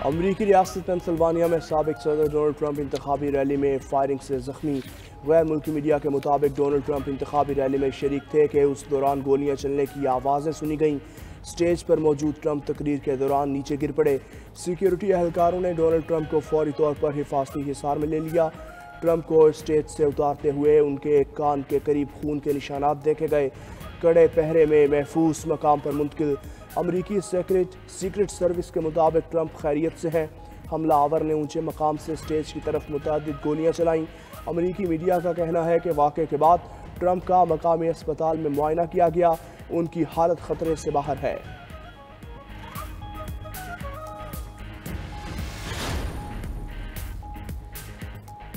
अमरीकी रियासत पेंसिल्वानिया में साबिक सदर डोनाल्ड ट्रंप इंतखाबी रैली में फायरिंग से जख्मी। गैर मुल्की मीडिया के मुताबिक डोनाल्ड ट्रंप इंतखाबी रैली में शरीक थे कि उस दौरान गोलियां चलने की आवाज़ें सुनी गईं। स्टेज पर मौजूद ट्रंप तकरीर के दौरान नीचे गिर पड़े। सिक्योरिटी एहलकारों ने डोनाल्ड ट्रंप को फौरी तौर पर हिफाजती हिसार में ले लिया। ट्रंप को स्टेज से उतारते हुए उनके कान के करीब खून के निशानात देखे गए। कड़े पहरे में महफूज मकाम पर मुंतकिल। अमरीकी सीक्रेट सर्विस के मुताबिक ट्रंप खैरियत से हैं। हमला आवर ने ऊंचे मकाम से स्टेज की तरफ मुतअद्दिद गोलियां चलाईं। अमरीकी मीडिया का कहना है कि वाक़े के बाद ट्रंप का मकामी अस्पताल में मुआयना किया गया। उनकी हालत खतरे से बाहर है।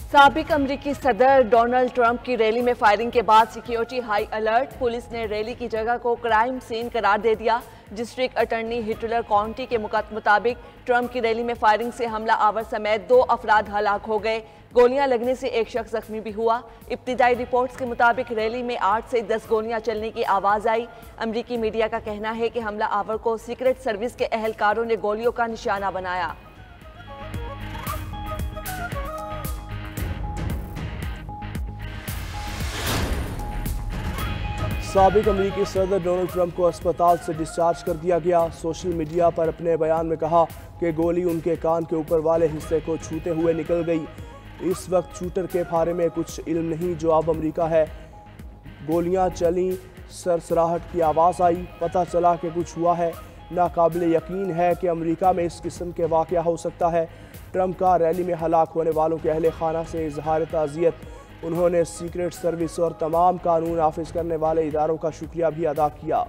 साबिक अमरीकी सदर डोनाल्ड ट्रंप की रैली में फायरिंग के बाद सिक्योरिटी हाई अलर्ट। पुलिस ने रैली की जगह को क्राइम सीन करार दे दिया। डिस्ट्रिक्ट अटॉर्नी हिटलर काउंटी के मुताबिक ट्रंप की रैली में फायरिंग से हमला आवर समेत 2 अफराद हलाक हो गए। गोलियां लगने से एक शख्स जख्मी भी हुआ। इब्तिदाई रिपोर्ट्स के मुताबिक रैली में 8 से 10 गोलियां चलने की आवाज आई। अमरीकी मीडिया का कहना है कि हमला आवर को सीक्रेट सर्विस के एहलकारों ने गोलियों का निशाना बनाया। साबिक अमरीकी सदर डोनाल्ड ट्रंप को अस्पताल से डिस्चार्ज कर दिया गया। सोशल मीडिया पर अपने बयान में कहा कि गोली उनके कान के ऊपर वाले हिस्से को छूते हुए निकल गई। इस वक्त शूटर के बारे में कुछ इल्म नहीं जो अब अमरीका है। गोलियां चली, सरसराहट की आवाज़ आई, पता चला कि कुछ हुआ है। नाकाबिले यकीन है कि अमरीका में इस किस्म के वाक़या हो सकता है। ट्रंप का रैली में हलाक होने वालों के अहले खाना से इजहार ताज़ियत। उन्होंने सीक्रेट सर्विस और तमाम कानून नाफिज करने वाले इदारों का शुक्रिया भी अदा किया।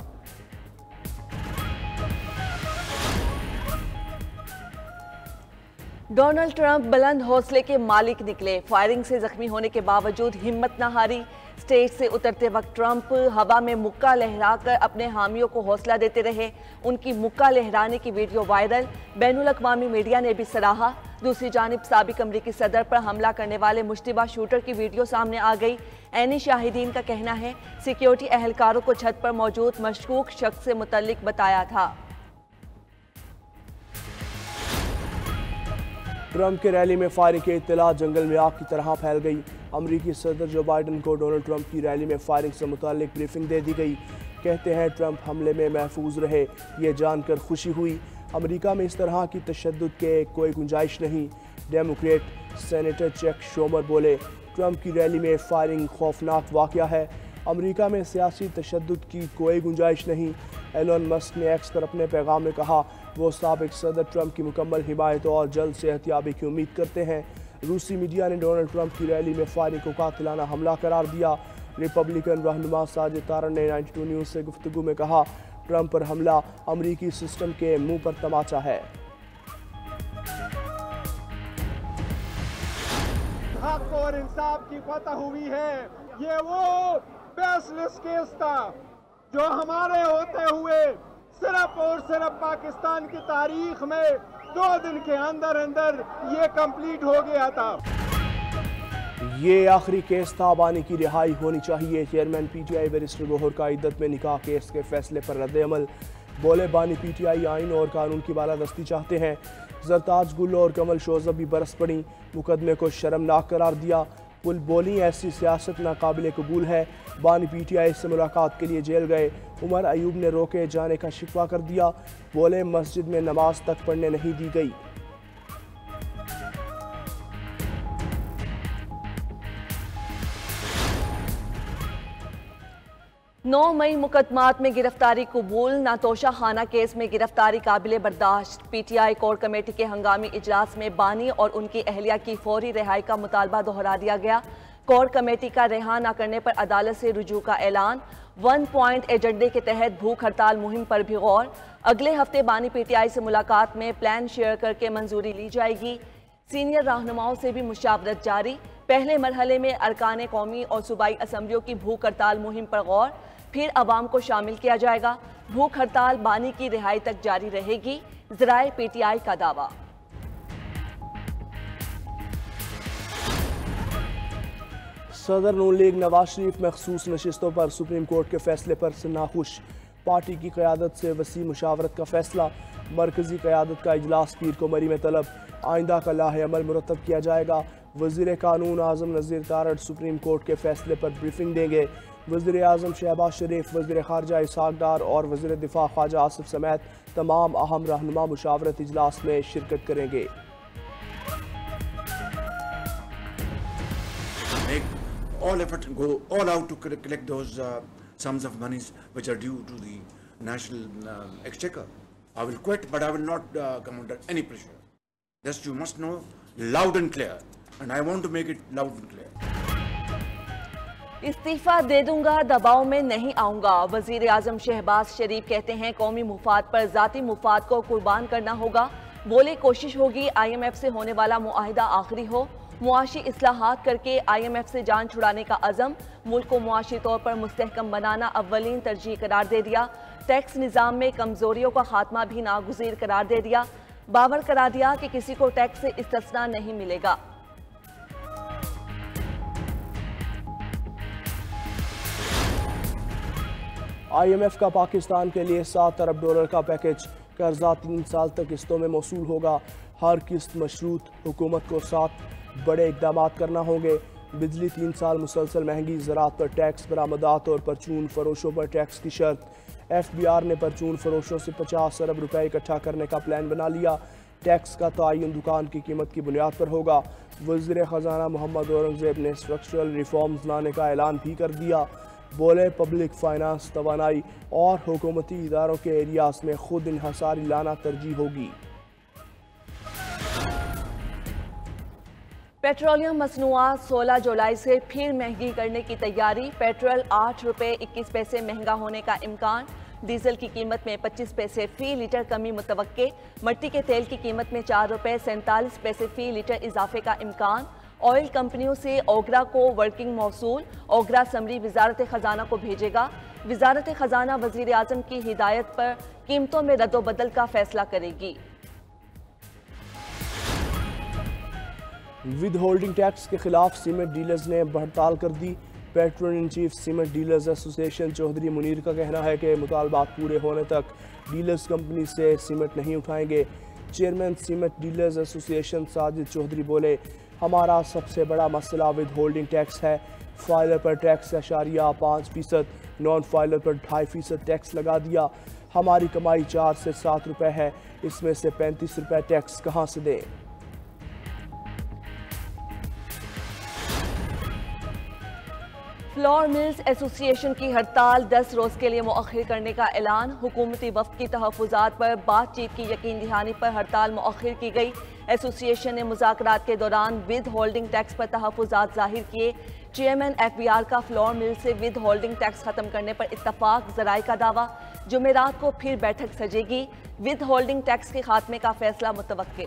डोनाल्ड ट्रंप बुलंद हौसले के मालिक निकले। फायरिंग से जख्मी होने के बावजूद हिम्मत न हारी। स्टेज से उतरते वक्त ट्रंप हवा में मुक्का लहराकर अपने हामियों को हौसला देते रहे। उनकी मुक्का लहराने की वीडियो वायरल। बैनुल अक़वामी मीडिया ने भी सराहा। दूसरी जानिब साबिक अमरीकी सदर पर हमला करने वाले मुश्तबा शूटर की वीडियो सामने आ गई। ऐनी शाहिदीन का कहना है सिक्योरिटी एहलकारों को छत पर मौजूद मशकूक शख्स से मुतल्लिक बताया था। ट्रंप के रैली में फायरिंग की इत्तला जंगल में आग की तरह फैल गई। अमरीकी सदर जो बाइडन को डोनाल्ड ट्रंप की रैली में फायरिंग से मुताल्लिक ब्रीफिंग दे दी गई। कहते हैं ट्रंप हमले में महफूज रहे, ये जानकर खुशी हुई। अमरीका में इस तरह की तशद्दुद के कोई गुंजाइश नहीं। डेमोक्रेट सेनेटर चक शोमर बोले ट्रंप की रैली में फायरिंग खौफनाक वाक़या है। अमरीका में सियासी तशद्दुद की कोई गुंजाइश नहीं। एलन मस्क ने एक्स पर अपने पैगाम में कहा वो साबिक सदर ट्रंप की मुकम्मल हिमायत और जल्द सेहतियाबी की उम्मीद करते हैं। रूसी मीडिया ने डोनाल्ड ट्रंप की रैली में फायरिंग को कातिलाना हमला करार दिया। रिपब्लिकन रहनुमा साजिद तारन ने 92 न्यूज़ से गुफ्तगू में कहा ट्रंप पर हमला अमरीकी सिस्टम के मुंह पर तमाचा है। हक और इंसाफ की फतह हुई है। ये वो बेसलेस केस था जो हमारे होते हुए सिर्फ और सिर्फ पाकिस्तान की तारीख में 2 दिन के अंदर अंदर ये कंप्लीट हो गया था। ये आखिरी केस था। बानी की रिहाई होनी चाहिए। चेयरमैन पीटीआई बैरिस्टर गौहर का इद्दत में निकाह केस के फैसले पर रद्द-ए-अमल। बोले बानी पीटीआई आइन और कानून की बालादस्ती चाहते हैं। जरताज गुल और कमल शोजब भी बरस पड़ी। मुकदमे को शर्मनाक करार दिया। पुल बोली ऐसी सियासत नाकाबिले कबूल है। बानी पीटीआई से मुलाकात के लिए जेल गए। उमर अयूब ने रोके जाने का शिकवा कर दिया। बोले मस्जिद में नमाज तक पढ़ने नहीं दी गई। 9 मई मुकदमात में गिरफ्तारी कबूल। नातोशा खाना केस में गिरफ्तारी काबिल बर्दाश्त। पीटीआई कोर कमेटी के हंगामी इजलास में बानी और उनकी अहलिया की फौरी रिहाई का मुतालबा दोहरा दिया गया। कोर कमेटी का रिहा न करने पर अदालत से रुजू का ऐलान। 1 पॉइंट एजेंडे के तहत भूख हड़ताल मुहिम पर भी गौर। अगले हफ्ते बानी पीटीआई से मुलाकात में प्लान शेयर करके मंजूरी ली जाएगी। सीनियर रहनुमाओं से भी मुशावरत जारी। पहले मरहले में अरकान कौमी और सूबाई असम्बलियों की भूख हड़ताल मुहिम पर गौर, फिर अवाम को शामिल किया जाएगा। भूख हड़ताल बानी की रिहाई तक जारी रहेगी, ज़राए पीटीआई का दावा। सदर नून लीग नवाज शरीफ मखसूस नशिस्तों पर सुप्रीम कोर्ट के फैसले पर नाखुश। पार्टी की क़यादत से वसी मुशावरत का फैसला। मरकजी क़यादत का इजलास पीर को मरी में तलब। आइंदा का लाहे अमल मुरतब किया जाएगा। वज़ीर कानून आज़म नज़ीर तारड़ सुप्रीम कोर्ट के फैसले पर ब्रीफिंग देंगे। वज़ीर आज़म शहबाज शरीफ, वज़ीर ख़ारजा इसहाक़ डार और वज़ीर दिफ़ा ख्वाजा आसिफ समेत तमाम अहम रहनुमा मुशावरत इजलास में शिरकत करेंगे। All effort and go all out to collect those sums of monies which are due to the national exchequer. I will quit, but I will not come under any pressure. This you must know loud and clear, and I want to make it loud and clear. इस्तीफा दे दूंगा, दबाव में नहीं आऊंगा। वजीर आजम शहबाज शरीफ कहते हैं कौमी मुफाद पर जाती मुफाद को कुर्बान करना होगा। बोले कोशिश होगी IMF से होने वाला मुआहिदा आखिरी हो। मुआशी इस्लाहात करके IMF से जान छुड़ाने का अज़म। मुल्क को मुआशी तौर पर मुस्तहकम बनाना अव्वलीन तरजीह करार दे दिया। टैक्स निज़ाम में कमजोरियों का खात्मा भी नागुज़ीर करार दे दिया। बावर करा दिया कि किसी को टैक्स से इस्तिस्ना नहीं मिलेगा। IMF का पाकिस्तान के लिए $7 अरब का पैकेज। कर्जा 3 साल तक किस्तों में मौसूल होगा। हर किस्त मशरूत। हुकूमत को 7 बड़े इक़दाम करना होंगे। बिजली 3 साल मुसलसल महंगी। ज़राअत पर टैक्स, बरामदात और परचून फरोशों पर टैक्स की शर्त। FBR ने परचून फरोशों से 50 अरब रुपए इकट्ठा करने का प्लान बना लिया। टैक्स का तयन दुकान की कीमत की बुनियाद पर होगा। वज़ीर ख़जाना मोहम्मद औरंगज़ेब ने स्ट्रक्चरल रिफॉर्म्स लाने का ऐलान भी कर दिया। बोले पब्लिक फाइनेंस, तवानाई और हुकूमती इदारों के एरियाज में खुद इन्हसारी लाना तरजीह होगी। पेट्रोलियम मसनूआत 16 जुलाई से फिर महंगी करने की तैयारी। पेट्रोल 8 रुपये 21 पैसे महंगा होने का इम्कान। डीजल की कीमत में 25 पैसे फी लीटर कमी मुतवक्के। मट्टी के तेल की कीमत में 4 रुपये 47 पैसे फी लीटर इजाफे का इम्कान। ऑयल कंपनियों से ओगरा को वर्किंग मौसूल। ओगरा समरी वजारत खजाना को भेजेगा। वजारत खजाना वजीर आजम की हिदायत पर कीमतों में रद्दोबदल का फैसला करेगी। विद होल्डिंग टैक्स के खिलाफ सीमेंट डीलर्स ने हड़ताल कर दी। पेट्रोल इन chief cement dealers association Chaudhry Munir का कहना है कि मुतालबात पूरे होने तक डीलर्स कंपनी से सीमेंट नहीं उठाएंगे। Chairman cement dealers association Sajid Chaudhry बोले, हमारा सबसे बड़ा मसला विद होल्डिंग टैक्स है। फाइलर पर टैक्स 5%, नॉन फाइलर पर 2.5% टैक्स लगा दिया। हमारी कमाई 4 से 7 रुपये है, इसमें से 35 रुपये टैक्स कहाँ से दें। फ्लोर मिल्स एसोसिएशन की हड़ताल 10 रोज के लिए मुअख्खर करने का ऐलान। हुकूमती वफ़द की तहफ़्फ़ुज़ात पर बातचीत की यकीन दहानी पर हड़ताल मुअख्खर की गई। एसोसिएशन ने मुज़ाकरात के दौरान विद होल्डिंग टैक्स पर तहफ़्फ़ुज़ात ज़ाहिर किए। चेयरमैन FBR का फ्लोर मिल से विद होल्डिंग टैक्स ख़त्म करने पर इत्तफ़ाक़ ज़राए का दावा। जुमेरात को फिर बैठक सजेगी। विद होल्डिंग टैक्स के खात्मे का फैसला मुतवक्के।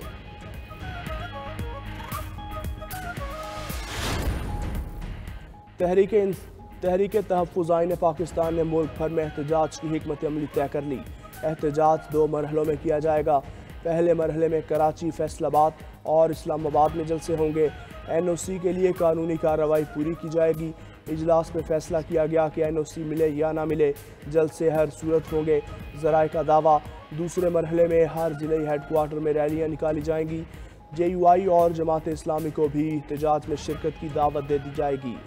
तहरीक तहफ़्फ़ुज़ पाकिस्तान ने मुल्क भर में एहतजाज की हिकमत अमली तय कर ली। एहतजाज 2 मरहलों में किया जाएगा। पहले मरहले में कराची, फैसलाबाद और इस्लामाबाद में जलसे होंगे। NOC के लिए कानूनी कार्रवाई पूरी की जाएगी। इजलास में फैसला किया गया कि NOC मिले या ना मिले, जलसे हर सूरत होंगे। ज़राए का दावा। दूसरे मरहले में हर ज़िले हेडक्वार्टर में रैलियाँ निकाली जाएंगी। JUI और जमात इस्लामी को भी एहतजाज में शिरकत की दावत दे दी जाएगी।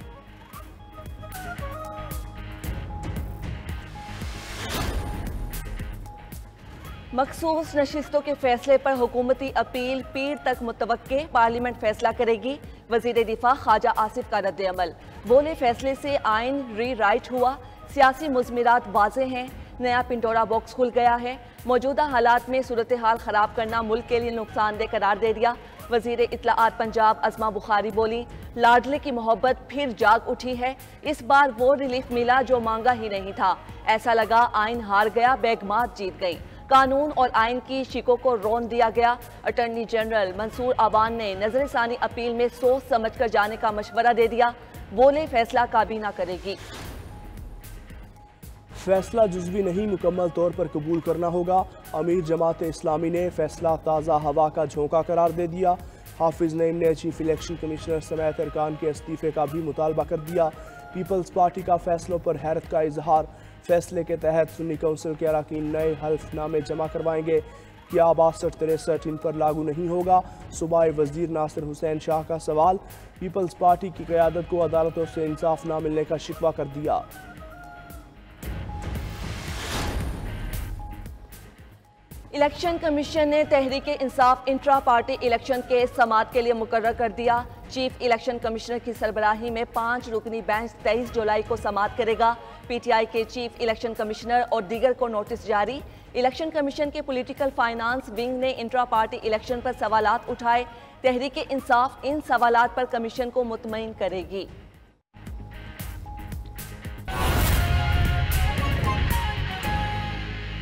मखसूस नशिस्तों के फैसले पर हुकूमती अपील पीर तक मुतवक्के। पार्लियामेंट फैसला करेगी। वजीर दिफा ख्वाजा आसिफ का रद्द अमल। बोले फैसले से आइन री राइट हुआ। सियासी मुज़मिरात वाज़े हैं। नया पिंडोरा बॉक्स खुल गया है। मौजूदा हालात में सूरत हाल ख़राब करना मुल्क के लिए नुकसानदेह करार दे दिया। वजीर इत्तलाआत पंजाब अज़मा बुखारी बोली, लाडले की मोहब्बत फिर जाग उठी है। इस बार वो रिलीफ मिला जो मांगा ही नहीं था। ऐसा लगा आइन हार गया, बेगमात जीत गई। कानून और आइन की शिकों को रोन दिया गया। अटॉर्नी जनरल मंसूर आवान ने नजरसानी अपील में सोच समझ कर जाने का मशवरा दे दिया। बोले फैसला काबीना करेगी। फैसला जुज़वी नहीं, मुकम्मल तौर पर कबूल करना होगा। अमीर जमात इस्लामी ने फैसला ताज़ा हवा का झोंका करार दे दिया। हाफिज नईम ने चीफ इलेक्शन कमिश्नर समेत अरकान के इस्तीफे का भी मुतालबा कर दिया। पीपल्स पार्टी का फैसलों पर हैरत का इजहार। फैसले के तहत सुन्नी काउंसिल के अरकान नए हल्फनामे जमा करवाएंगे। क्या 62-63 इन पर लागू नहीं होगा? सूबाई वजीर नासिर हुसैन शाह का सवाल। पीपल्स पार्टी की क़यादत को अदालतों से इंसाफ न मिलने का शिकवा कर दिया। इलेक्शन कमीशन ने Tehreek Insaf intra party election के समाअत के लिए मुकर्रर कर दिया। चीफ इलेक्शन कमिश्नर की सरबराही में 5 रुकनी बेंच 23 जुलाई को समाअत करेगा। पीटीआई के चीफ इलेक्शन कमिश्नर और दीगर को नोटिस जारी। इलेक्शन कमीशन के पॉलिटिकल फाइनेंस विंग ने इंट्रा पार्टी इलेक्शन पर सवालात उठाए। तहरीक इंसाफ इन सवालात पर कमीशन को मुतमईन करेगी।